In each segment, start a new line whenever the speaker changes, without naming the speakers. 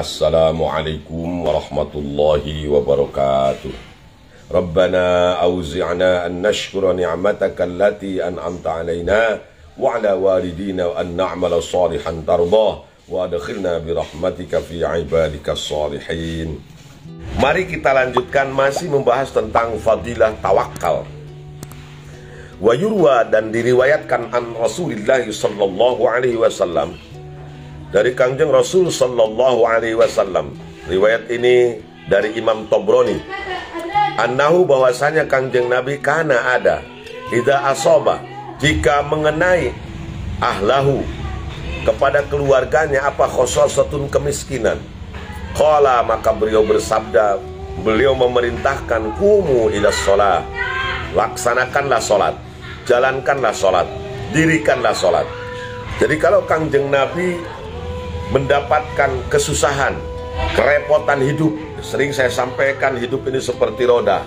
Assalamualaikum warahmatullahi wabarakatuh. Rabbana auzi'na an nashkura ni'mataka allati an'amta alaina wa ala walidina wa an na'mala salihan tardah wa adkhilna bi rahmatika fi ibadika salihin. Mari kita lanjutkan masih membahas tentang fadilah tawakal. Wa yurwa, dan diriwayatkan an Rasulillah sallallahu alaihi wasallam, dari Kangjeng Rasul sallallahu alaihi wasallam. Riwayat ini dari Imam Tobroni. Annahu, bahwasanya Kangjeng Nabi kana ada idza asaba, jika mengenai ahlahu, kepada keluarganya apa khososatun, kemiskinan. Qala, maka beliau bersabda, beliau memerintahkan kumu ilas sholat, laksanakanlah sholat, jalankanlah sholat, dirikanlah sholat. Jadi kalau Kangjeng Nabi mendapatkan kesusahan, kerepotan hidup, sering saya sampaikan, hidup ini seperti roda,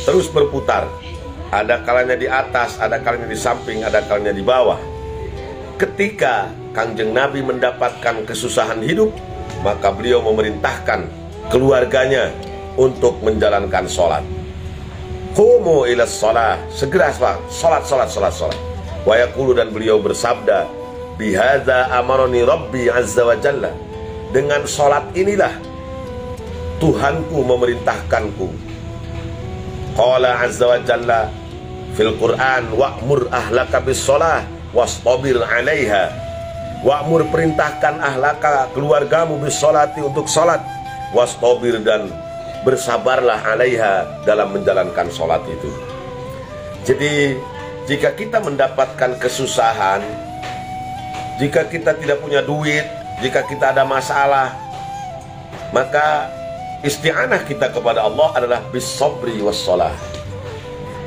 terus berputar. Ada kalanya di atas, ada kalanya di samping, ada kalanya di bawah. Ketika Kangjeng Nabi mendapatkan kesusahan hidup, maka beliau memerintahkan keluarganya untuk menjalankan sholat. Qumu ilas sholat, segera sholat. Wa yaqulu, dan beliau bersabda, bihadza amaroni Rabbi azza wa jalla, dengan sholat inilah Tuhanku memerintahkanku. Qala azza wa jalla fil Quran, wa'mur ahlaka bis sholah wastabir 'alaiha. Wa'mur, perintahkan ahlaka, keluargamu, bis sholati, untuk sholat, wastabir, dan bersabarlah 'alaiha, dalam menjalankan sholat itu. Jadi jika kita mendapatkan kesusahan, jika kita tidak punya duit, jika kita ada masalah, maka isti'anah kita kepada Allah adalah bis-sabri was-shalah.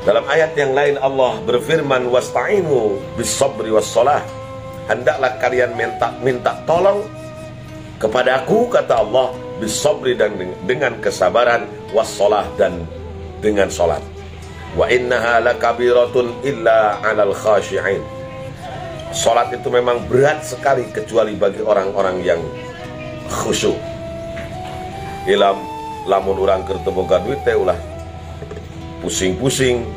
Dalam ayat yang lain Allah berfirman, wasta'inu bis-sabri was-shalah, hendaklah kalian minta tolong kepada aku, kata Allah, bis-sabri, dan dengan kesabaran, was-shalah, dan dengan sholat. Wa innaha lakabiratun illa 'alal khashi'in. Sholat itu memang berat sekali kecuali bagi orang-orang yang khusyuk. Lamun orang keur teu boga duit teh ulah pusing-pusing.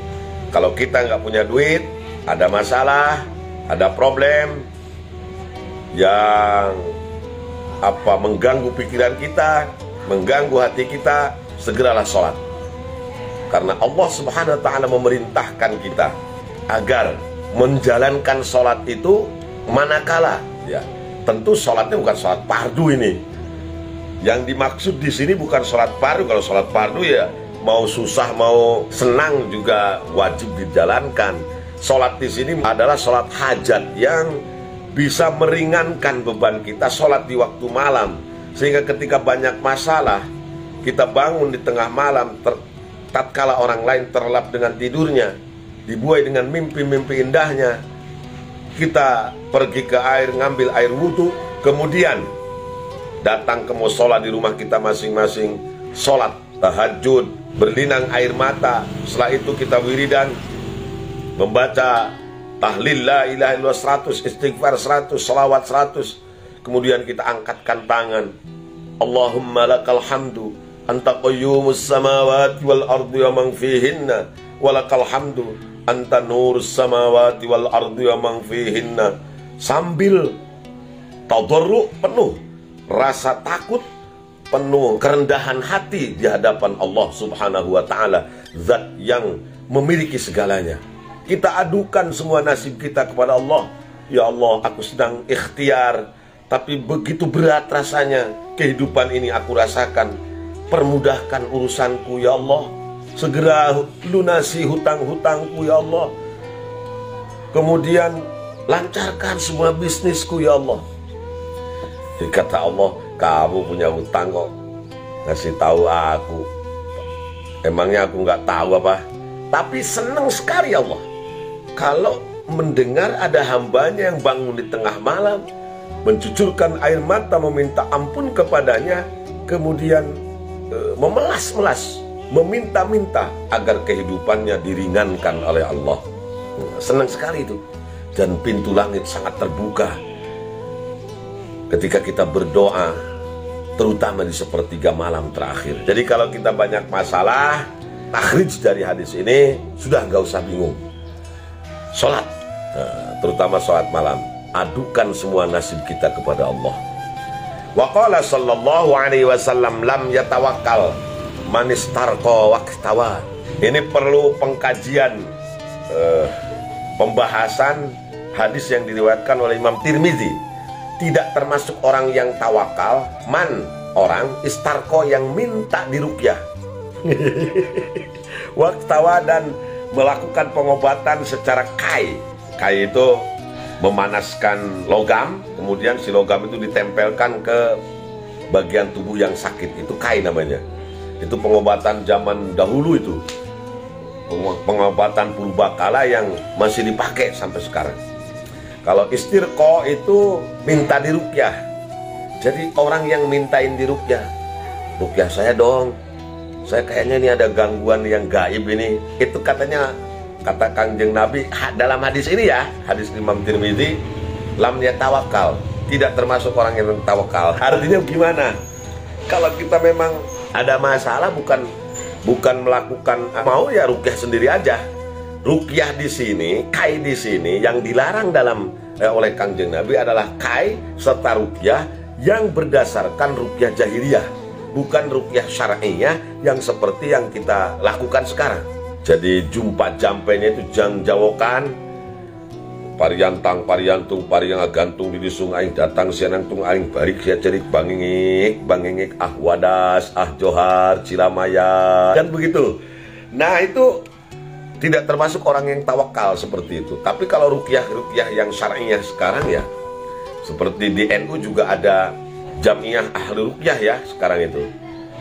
Kalau kita nggak punya duit, ada masalah, ada problem yang mengganggu pikiran kita, mengganggu hati kita, segeralah sholat. Karena Allah Subhanahu wa ta'ala memerintahkan kita agar menjalankan sholat itu manakala, ya, tentu sholatnya bukan sholat fardu ini. Yang dimaksud di sini bukan sholat fardu. Kalau sholat fardu ya mau susah mau senang juga wajib dijalankan. Sholat di sini adalah sholat hajat yang bisa meringankan beban kita, sholat di waktu malam, sehingga ketika banyak masalah kita bangun di tengah malam, tatkala orang lain terlelap dengan tidurnya, dibuai dengan mimpi-mimpi indahnya, kita pergi ke air, ngambil air wudhu, kemudian datang ke musola di rumah kita masing-masing, sholat tahajud, berlinang air mata. Setelah itu kita wiridan, membaca tahlil la ilaha illallah 100, istighfar 100, salawat 100. Kemudian kita angkatkan tangan, Allahumma lakal hamdu anta qayyumus samawati wal ardi wa man fihinna walakal hamdu anta nurus samawati wal ardi wa man fihinna, sambil tadarru, penuh rasa takut, penuh kerendahan hati di hadapan Allah Subhanahu wa ta'ala, zat yang memiliki segalanya. Kita adukan semua nasib kita kepada Allah. Ya Allah, aku sedang ikhtiar, tapi begitu berat rasanya kehidupan ini aku rasakan. Permudahkan urusanku ya Allah, segera lunasi hutang-hutangku ya Allah, kemudian lancarkan semua bisnisku ya Allah. Jadi kata Allah, kamu punya hutang kok ngasih tahu aku, emangnya aku nggak tahu apa? Tapi senang sekali Allah kalau mendengar ada hambanya yang bangun di tengah malam, mencucurkan air mata meminta ampun kepadanya, kemudian memelas-melas, meminta-minta agar kehidupannya diringankan oleh Allah. Senang sekali itu. Dan pintu langit sangat terbuka ketika kita berdoa, terutama di sepertiga malam terakhir. Jadi kalau kita banyak masalah, takhrij dari hadis ini sudah nggak usah bingung. Sholat, terutama sholat malam, adukan semua nasib kita kepada Allah. Wa qala sallallahu alaihi wasallam lam yatawakkal man istarqa waqtawa. Ini perlu pengkajian, pembahasan hadis yang diriwayatkan oleh Imam Tirmizi. Tidak termasuk orang yang tawakal, man, orang, istarko yang minta diruqyah. Waqtawa, dan melakukan pengobatan secara kai. Kai itu memanaskan logam, kemudian si logam itu ditempelkan ke bagian tubuh yang sakit. Itu kai namanya. Itu pengobatan zaman dahulu itu. Pengobatan purbakala yang masih dipakai sampai sekarang. Kalau istirqa itu minta diruqyah. Jadi orang yang mintain diruqyah, ruqyah saya dong, saya kayaknya ini ada gangguan yang gaib ini. Itu katanya, kata Kanjeng Nabi dalam hadis ini ya, hadis Imam Tirmizi, lam yatawakkal, tidak termasuk orang yang tawakal. Artinya gimana? Kalau kita memang ada masalah, bukan melakukan, mau ya ruqyah sendiri aja. Ruqyah di sini, kai di sini yang dilarang oleh Kanjeng Nabi adalah kai serta ruqyah yang berdasarkan ruqyah jahiliyah, bukan ruqyah syar'iyah yang seperti yang kita lakukan sekarang. Jadi jumpa jampenya itu jang jawokan, pariantang pariantung pariang gantung di disung aing datang sianang tung aing barik sia cerik bangengik ah wadas ah johar cilamaya, kan begitu. Nah itu tidak termasuk orang yang tawakal seperti itu. Tapi kalau ruqyah yang syar'iyah sekarang ya, seperti di NU juga ada Jamiah Ahli Ruqyah ya sekarang itu.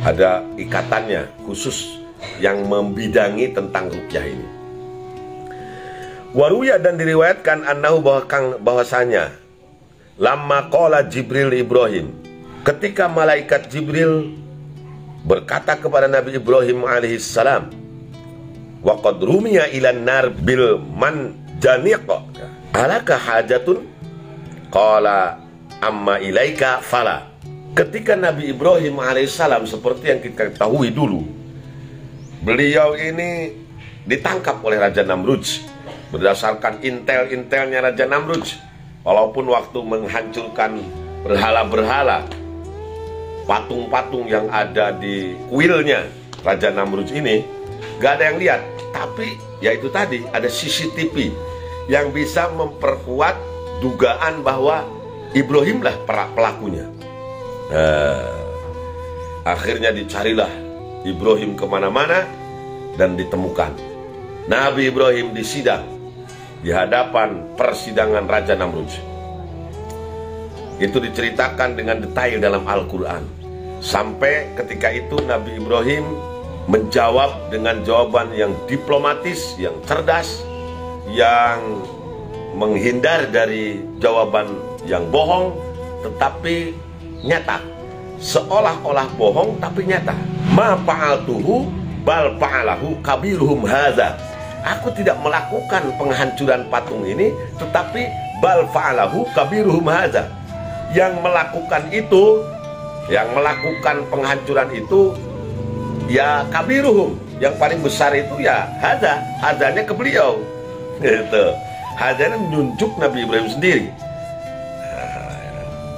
Ada ikatannya khusus yang membidangi tentang ruqyah ini. Waruya, dan diriwayatkan annahu bahwasanya lamma qala Jibril Ibrahim, ketika malaikat Jibril berkata kepada Nabi Ibrahim alaihissalam, waqad rumiya ilan nar bil manjaniq alaka hajatun qala amma ilaika fala. Ketika Nabi Ibrahim alaihissalam, seperti yang kita ketahui dulu, beliau ini ditangkap oleh Raja Namrud berdasarkan intel-intelnya Raja Namrud. Walaupun waktu menghancurkan berhala-berhala, patung-patung yang ada di kuilnya Raja Namrud ini, gak ada yang lihat. Tapi ya itu tadi, ada CCTV yang bisa memperkuat dugaan bahwa Ibrahimlah pelakunya. Akhirnya dicarilah Ibrahim kemana-mana dan ditemukan. Nabi Ibrahim disidang di hadapan persidangan Raja Namrud. Itu diceritakan dengan detail dalam Al-Quran. Sampai ketika itu Nabi Ibrahim menjawab dengan jawaban yang diplomatis, yang cerdas, yang menghindar dari jawaban yang bohong tetapi nyata, seolah-olah bohong tapi nyata. Ma fa'altuhu bal fa'alahu kabiruhum hadza. Aku tidak melakukan penghancuran patung ini, tetapi bal fa'alahu kabiruhum hadza. Yang melakukan itu, yang melakukan penghancuran itu ya kabiruhum, yang paling besar itu ya hadza, hadzanya ke beliau. Gitu. Hadzanya menunjuk Nabi Ibrahim sendiri.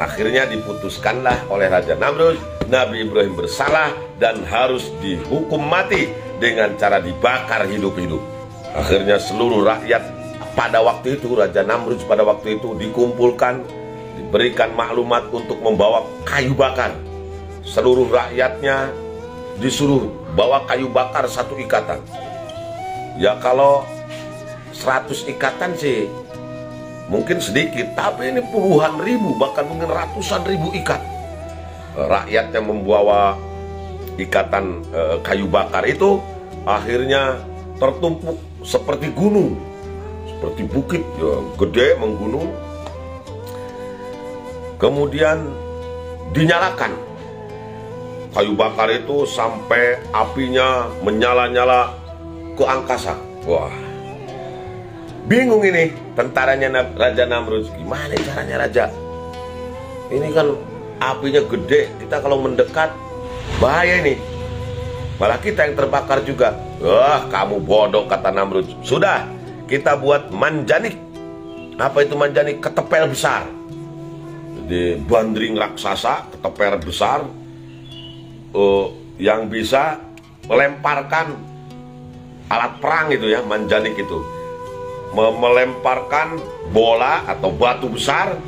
Akhirnya diputuskanlah oleh Raja Namrud, Nabi Ibrahim bersalah dan harus dihukum mati dengan cara dibakar hidup-hidup. Akhirnya seluruh rakyat pada waktu itu, Raja Namrud pada waktu itu dikumpulkan, diberikan maklumat untuk membawa kayu bakar. Seluruh rakyatnya disuruh bawa kayu bakar satu ikatan. Ya kalau 100 ikatan sih mungkin sedikit, tapi ini puluhan ribu, bahkan mungkin ratusan ribu ikat. Rakyat yang membawa ikatan kayu bakar itu akhirnya tertumpuk seperti gunung, seperti bukit ya, gede menggunung. Kemudian dinyalakan kayu bakar itu sampai apinya menyala-nyala ke angkasa. Wah, bingung ini tentaranya Raja Namrud. Gimana caranya Raja? Ini kan apinya gede, kita kalau mendekat bahaya ini, malah kita yang terbakar juga. Wah, kamu bodoh, kata Namrud. Sudah, kita buat manjanik. Apa itu manjanik? Ketepel besar. Jadi bandring raksasa, ketepel besar, yang bisa melemparkan alat perang itu ya, manjanik itu. Melemparkan bola atau batu besar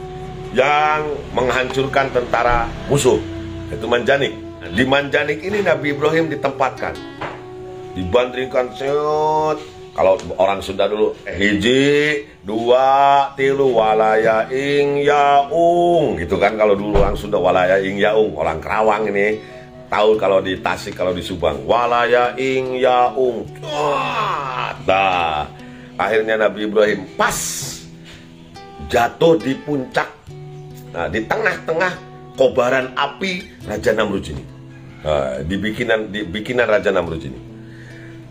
yang menghancurkan tentara musuh. Itu manjanik. Di manjanik ini Nabi Ibrahim ditempatkan, dibandringkan seut. Kalau orang Sunda dulu, hiji, dua, tilu, walaya ing yaung, gitu kan. Kalau dulu orang Sunda walaya ing yaung, orang Kerawang ini tahu kalau di Tasik, kalau di Subang, walaya ing yaung. Nah, akhirnya Nabi Ibrahim pas jatuh di puncak, nah, di tengah-tengah kobaran api Raja Namrud ini. Nah, di bikinan Raja Namrud ini.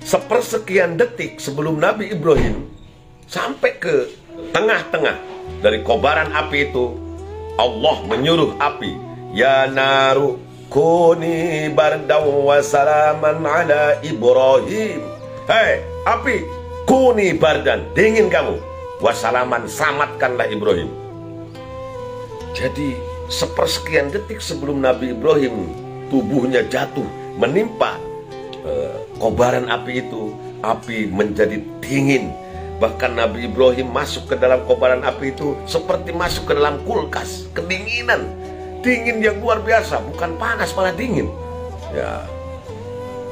Sepersekian detik sebelum Nabi Ibrahim sampai ke tengah-tengah dari kobaran api itu, Allah menyuruh api, ya naru kuni bardaw wa salaman ala Ibrahim. Hei api, kuni bardan, dingin kamu, wasalaman, selamatkanlah Ibrahim. Jadi sepersekian detik sebelum Nabi Ibrahim tubuhnya jatuh menimpa kobaran api itu, api menjadi dingin. Bahkan Nabi Ibrahim masuk ke dalam kobaran api itu seperti masuk ke dalam kulkas, kedinginan, dingin yang luar biasa, bukan panas malah dingin. Ya,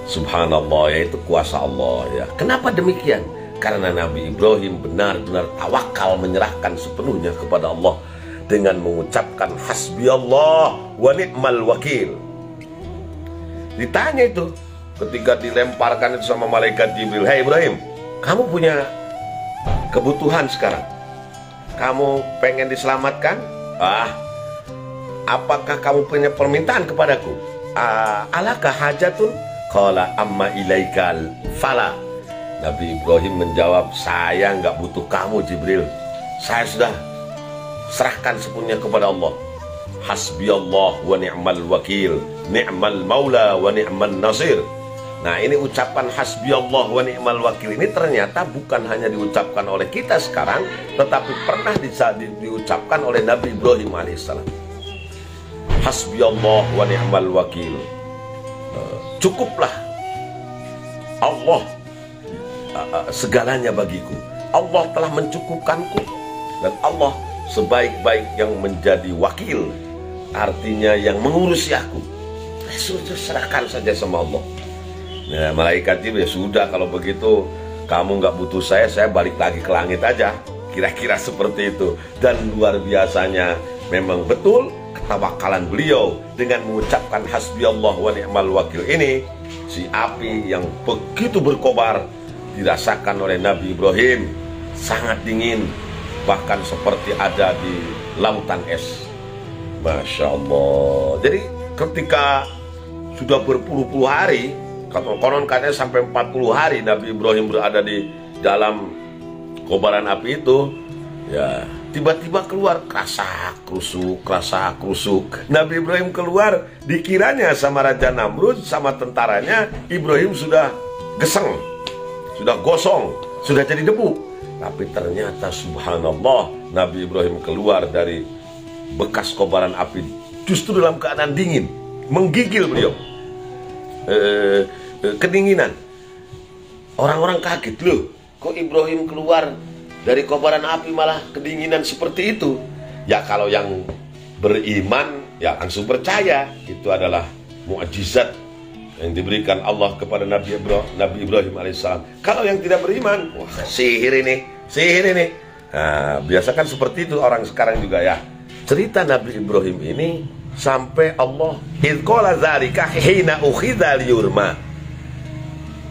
subhanallah, yaitu kuasa Allah ya. Kenapa demikian? Karena Nabi Ibrahim benar-benar tawakal, menyerahkan sepenuhnya kepada Allah dengan mengucapkan hasbiyallah wa ni'mal wakil. Ditanya itu ketika dilemparkan itu sama malaikat Jibril, "Hei Ibrahim, kamu punya kebutuhan sekarang? Kamu pengen diselamatkan? Apakah kamu punya permintaan kepadaku? Alaka hajatun?" Qala amma ilaikal fala. Nabi Ibrahim menjawab, "Saya nggak butuh kamu Jibril. Saya sudah serahkan sepenuhnya kepada Allah. Hasbiyallah wa ni'mal wakil, ni'mal maula wa ni'mal nasir." Nah, ini ucapan hasbiyallah wa ni'mal wakil ini ternyata bukan hanya diucapkan oleh kita sekarang, tetapi pernah diucapkan oleh Nabi Ibrahim alaihissalam. Hasbiyallah wa ni'mal wakil. Cukuplah Allah segalanya bagiku. Allah telah mencukupkanku, dan Allah sebaik-baik yang menjadi wakil, artinya yang mengurusi aku. Serahkan saja sama Allah. Nah, malaikat Jibril, sudah kalau begitu kamu nggak butuh saya balik lagi ke langit aja. Kira-kira seperti itu. Dan luar biasanya, memang betul ketawakalan beliau dengan mengucapkan hasbiyallah wa ni'mal wakil ini, si api yang begitu berkobar dirasakan oleh Nabi Ibrahim sangat dingin, bahkan seperti ada di lautan es. Masya Allah. Jadi ketika sudah berpuluh-puluh hari, konon katanya sampai 40 hari Nabi Ibrahim berada di dalam kobaran api itu, ya tiba-tiba keluar krasak krusuk. Nabi Ibrahim keluar, dikiranya sama Raja Namrud sama tentaranya Ibrahim sudah geseng, sudah gosong, sudah jadi debu. Tapi ternyata subhanallah, Nabi Ibrahim keluar dari bekas kobaran api justru dalam keadaan dingin, menggigil beliau. Kedinginan. Orang-orang kaget, loh, kok Ibrahim keluar dari kobaran api malah kedinginan seperti itu? Ya kalau yang beriman ya langsung percaya itu adalah mukjizat yang diberikan Allah kepada Nabi Ibrahim alaihissalam. Kalau yang tidak beriman, wah, sihir ini. Nah, biasa kan seperti itu orang sekarang juga ya. Cerita Nabi Ibrahim ini sampai Allah idh qala dzalika hina ukhidha liyurma.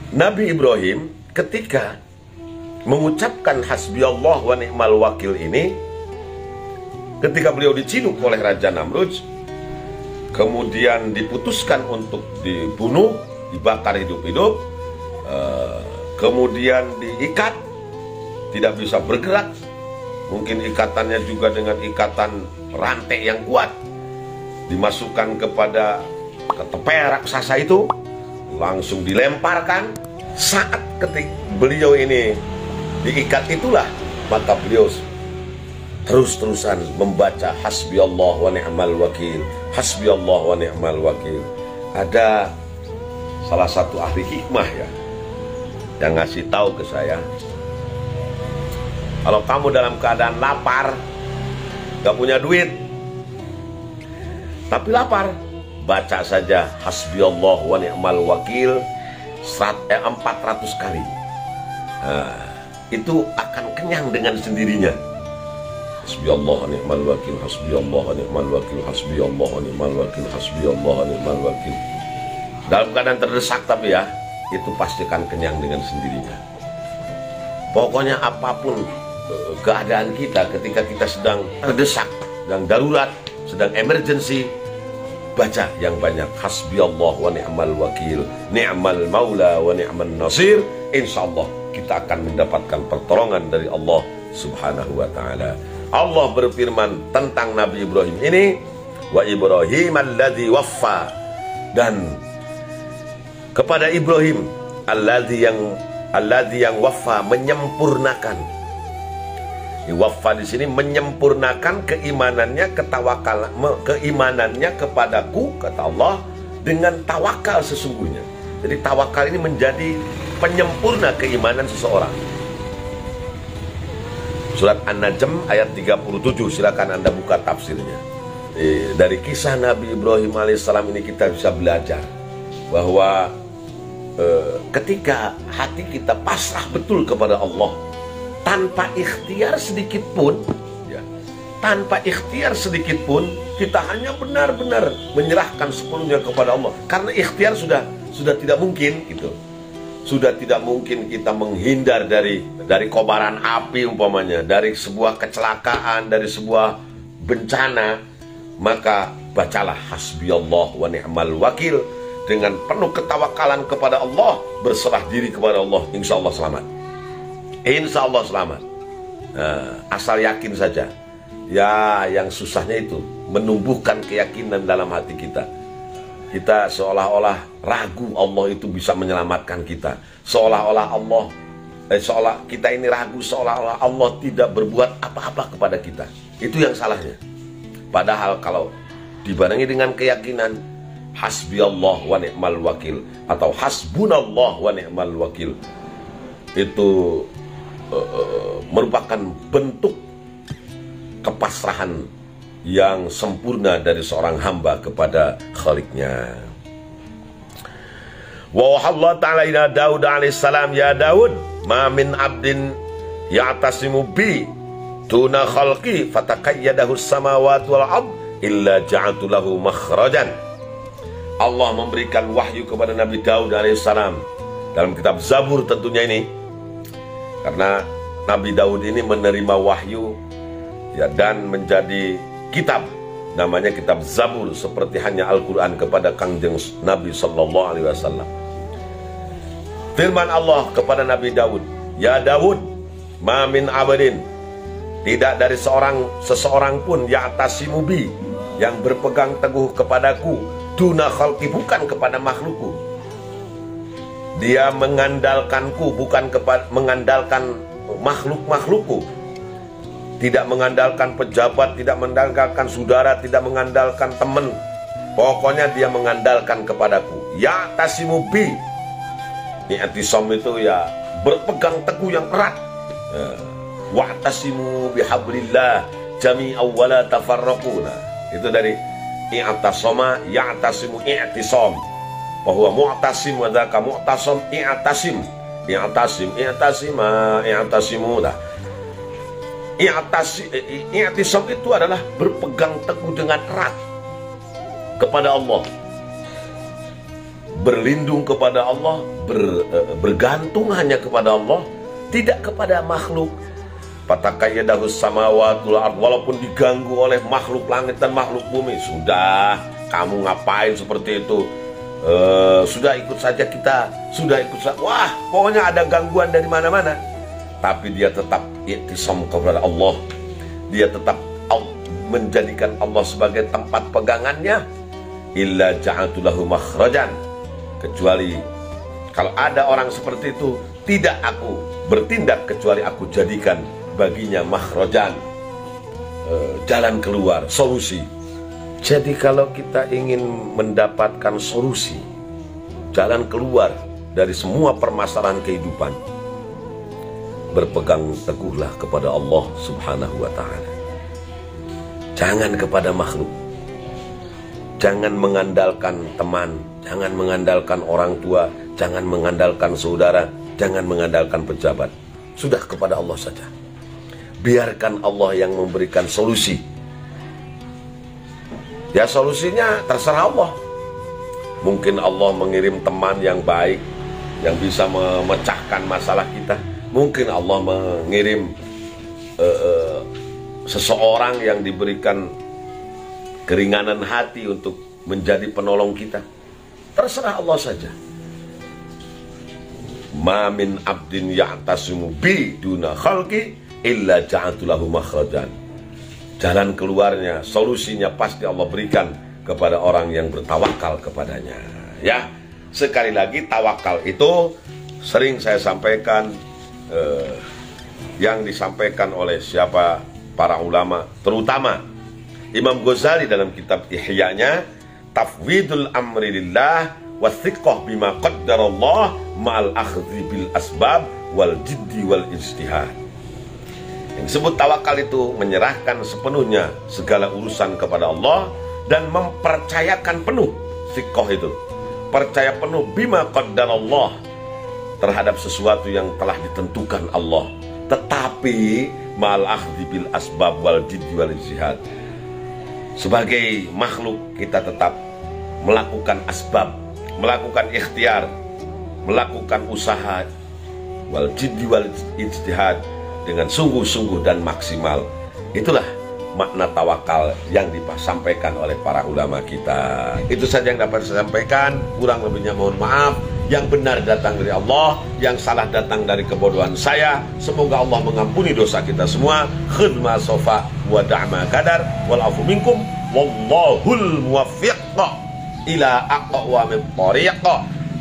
Nabi Ibrahim ketika mengucapkan hasbiyallah wa ni'mal wakil ini, ketika beliau diciduk oleh Raja Namrud, kemudian diputuskan untuk dibunuh, dibakar hidup-hidup, kemudian diikat, tidak bisa bergerak, mungkin ikatannya juga dengan ikatan rantai yang kuat. dimasukkan kepada ketepel raksasa itu, langsung dilemparkan. Saat ketika beliau ini diikat itulah, maka beliau terus-terusan membaca hasbiyallah wa ni'mal wakil, hasbiyallah wa ni'mal wakil. Ada salah satu ahli hikmah ya yang ngasih tahu ke saya, kalau kamu dalam keadaan lapar, gak punya duit, tapi lapar, baca saja hasbiyallah wa ni'mal wakil 400 kali. Nah, itu akan kenyang dengan sendirinya. Hasbiyallah wa ni'mal wakil, hasbiyallah wa ni'mal wakil, hasbiyallah wa ni'mal wakil, hasbiyallah wa ni'mal wakil. Dalam keadaan terdesak tapi ya, itu pasti akan kenyang dengan sendirinya. Pokoknya apapun keadaan kita ketika kita sedang terdesak, sedang darurat, sedang emergency, baca yang banyak hasbiyallah wa ni'mal wakil, ni'mal maula wa ni'man nasir. Insyaallah kita akan mendapatkan pertolongan dari Allah Subhanahu wa ta'ala. Allah berfirman tentang Nabi Ibrahim ini, wa Ibrahim alladzi waffa, dan kepada Ibrahim alladzi yang waffa, menyempurnakan. Waffa di sini menyempurnakan keimanannya, keimanannya kepadaku, kata Allah, dengan tawakal sesungguhnya. Jadi tawakal ini menjadi penyempurna keimanan seseorang. Surat An-Najm ayat 37, silakan Anda buka tafsirnya. Dari kisah Nabi Ibrahim alaihissalam ini kita bisa belajar bahwa ketika hati kita pasrah betul kepada Allah, tanpa ikhtiar sedikit pun, ya, tanpa ikhtiar sedikit pun, kita hanya benar-benar menyerahkan sepenuhnya kepada Allah. Karena ikhtiar sudah tidak mungkin gitu. Sudah tidak mungkin kita menghindar dari kobaran api umpamanya, dari sebuah kecelakaan, dari sebuah bencana. Maka bacalah hasbiyallah wa ni'mal wakil dengan penuh ketawakalan kepada Allah, berserah diri kepada Allah, insya Allah selamat. Insya Allah selamat. Nah, asal yakin saja. Ya, yang susahnya itu menumbuhkan keyakinan dalam hati kita. Kita seolah-olah ragu Allah itu bisa menyelamatkan kita. Seolah-olah seolah kita ini ragu, seolah-olah Allah tidak berbuat apa-apa kepada kita. Itu yang salahnya. Padahal kalau dibarengi dengan keyakinan hasbiyallah wa ni'mal wakil atau hasbunallah wa ni'mal wakil, itu merupakan bentuk kepasrahan yang sempurna dari seorang hamba kepada Khaliknya. Wa Allah ta'ala ila Daud alaihissalam, ya Daud, ma min abdin ya'tasimu bi tuna khalqi fatakayyadahu samawati wal ard illa ja'atu lahu makhrajan. Allah memberikan wahyu kepada Nabi Daud alaihissalam dalam kitab Zabur tentunya ini, karena Nabi Daud ini menerima wahyu ya, dan menjadi kitab, namanya kitab Zabur, seperti hanya Al-Quran kepada Kangjeng Nabi Sallallahu Alaihi Wasallam. Firman Allah kepada Nabi Daud, ya Daud, ma min abadin, tidak dari seseorang pun ya'tasimu bi, yang berpegang teguh kepadaku, duna khalqi, bukan kepada makhlukku. Dia mengandalkanku, bukan mengandalkan makhluk-makhlukku. Tidak mengandalkan pejabat, tidak mengandalkan saudara, tidak mengandalkan teman. Pokoknya dia mengandalkan kepadaku. Ya tasimu bi. I'tisam itu ya berpegang teguh yang erat. Wa tasimu bihablillah jami'an wa la tafarraqu. Itu dari i'tasama, ya'tasimu i'tisam. Bahwa mu'tasim wa dzaka mu'tasam i'tasim. I'tasim, i'tasima, i'tasimu. I'tisam itu adalah berpegang teguh dengan erat kepada Allah, berlindung kepada Allah, bergantung hanya kepada Allah, tidak kepada makhluk. Fatakayyadahu samawati wal ard, walaupun diganggu oleh makhluk langit dan makhluk bumi. Sudah, kamu ngapain seperti itu? Sudah ikut saja kita, sudah ikut saja. Wah, pokoknya ada gangguan dari mana-mana. Tapi dia tetap i'tisam kepada Allah. Dia tetap menjadikan Allah sebagai tempat pegangannya, illa ja'altu lahu makhrajan, kecuali kalau ada orang seperti itu, tidak aku bertindak kecuali aku jadikan baginya makhrajan, jalan keluar, solusi. Jadi kalau kita ingin mendapatkan solusi, jalan keluar dari semua permasalahan kehidupan, berpegang teguhlah kepada Allah Subhanahu wa ta'ala. Jangan kepada makhluk. Jangan mengandalkan teman, jangan mengandalkan orang tua, jangan mengandalkan saudara, jangan mengandalkan pejabat. Sudah kepada Allah saja. Biarkan Allah yang memberikan solusi. Ya solusinya terserah Allah. Mungkin Allah mengirim teman yang baik, yang bisa memecahkan masalah kita. Mungkin Allah mengirim seseorang yang diberikan keringanan hati untuk menjadi penolong kita. Terserah Allah saja. Ma min abdin ya'tasimu bi duna khalqi illa ja'altu lahu makhrajan. Jalan keluarnya, solusinya pasti Allah berikan kepada orang yang bertawakal kepadanya. Ya, sekali lagi tawakal itu sering saya sampaikan, yang disampaikan oleh siapa? Para ulama, terutama Imam Ghazali dalam kitab Ihya-nya, tafwidul amri lillah wathiqah bima qaddarallah ma'al akhdhi bil asbab wal jiddi wal ijtihad. Yang disebut tawakal itu menyerahkan sepenuhnya segala urusan kepada Allah dan mempercayakan penuh, thiqah itu percaya penuh bima qaddarallah, terhadap sesuatu yang telah ditentukan Allah, tetapi ma'al akhdhi bil asbab wal jiddi wal ijtihad. Sebagai makhluk kita tetap melakukan asbab, melakukan ikhtiar, melakukan usaha, wal jiddi wal ijtihad, dengan sungguh-sungguh dan maksimal. Itulah makna tawakal yang disampaikan oleh para ulama kita. Itu saja yang dapat saya sampaikan. Kurang lebihnya mohon maaf. Yang benar datang dari Allah, yang salah datang dari kebodohan saya. Semoga Allah mengampuni dosa kita semua. Khidma sofa wa da'ma kadar wal afu minkum wallahul muwaffiq ila aqwamit thariq.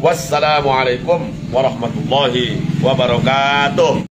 Wassalamualaikum warahmatullahi wabarakatuh.